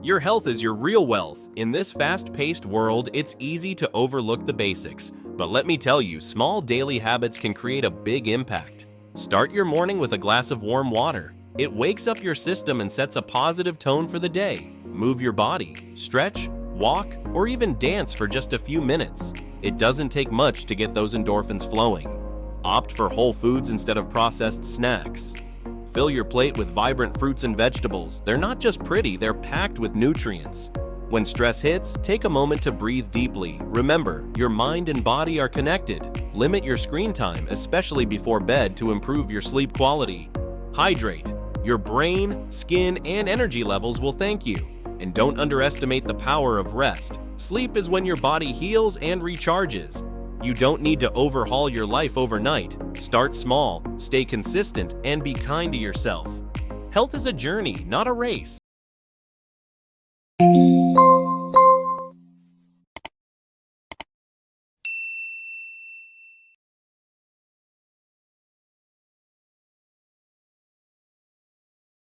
Your health is your real wealth. In this fast-paced world, it's easy to overlook the basics. But let me tell you, small daily habits can create a big impact. Start your morning with a glass of warm water. It wakes up your system and sets a positive tone for the day. Move your body, stretch, walk, or even dance for just a few minutes. It doesn't take much to get those endorphins flowing. Opt for whole foods instead of processed snacks. Fill your plate with vibrant fruits and vegetables. They're not just pretty, they're packed with nutrients. When stress hits, take a moment to breathe deeply. Remember, your mind and body are connected. Limit your screen time, especially before bed, to improve your sleep quality. Hydrate. Your brain, skin, and energy levels will thank you. And don't underestimate the power of rest. Sleep is when your body heals and recharges. You don't need to overhaul your life overnight. Start small, stay consistent, and be kind to yourself. Health is a journey, not a race.